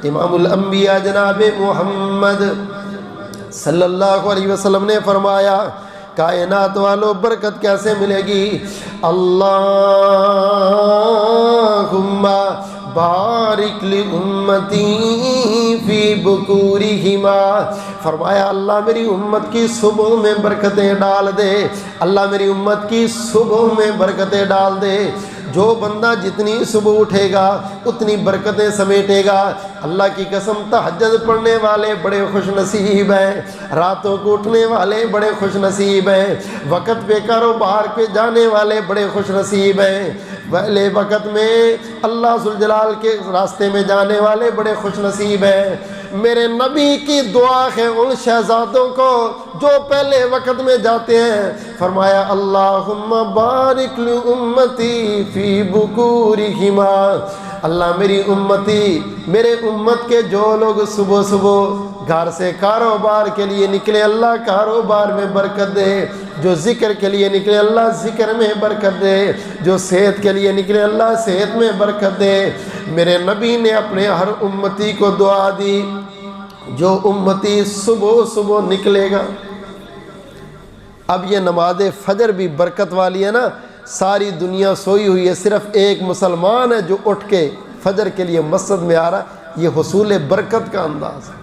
امام الانبیاء جناب محمد صلی اللہ علیہ وسلم نے فرمایا کائنات والو برکت کیسے ملے گی؟ اللہم بارک لی امتی فی بکورہما، فرمایا اللہ میری امت کی صبح میں برکتیں ڈال دے، اللہ میری امت کی صبح میں برکتیں ڈال دے۔ جو بندہ جتنی صبح اٹھے گا اتنی برکتیں سمیٹے گا۔ اللہ کی قسم تہجد پڑھنے والے بڑے خوش نصیب ہیں، راتوں کو اٹھنے والے بڑے خوش نصیب ہیں، وقت پہ کاروبار پہ جانے والے بڑے خوش نصیب ہیں، پہلے وقت میں اللہ ذوالجلال کے راستے میں جانے والے بڑے خوش نصیب ہیں۔ میرے نبی کی دعا ہے ان شہزادوں کو جو پہلے وقت میں جاتے ہیں، فرمایا اللہم بارک لی امتی فی بکورہما، اللہ میری امتی، میرے امت کے جو لوگ صبح صبح گھر سے کاروبار کے لیے نکلے اللہ کاروبار میں برکت دے، جو ذکر کے لیے نکلے اللہ ذکر میں برکت دے، جو صحت کے لیے نکلے اللہ صحت میں برکت دے۔ میرے نبی نے اپنے ہر امتی کو دعا دی، جو امتی صبح صبح نکلے گا۔ اب یہ نماز فجر بھی برکت والی ہے نا، ساری دنیا سوئی ہوئی ہے، صرف ایک مسلمان ہے جو اٹھ کے فجر کے لیے مسجد میں آ رہا ہے، یہ حصول برکت کا انداز ہے۔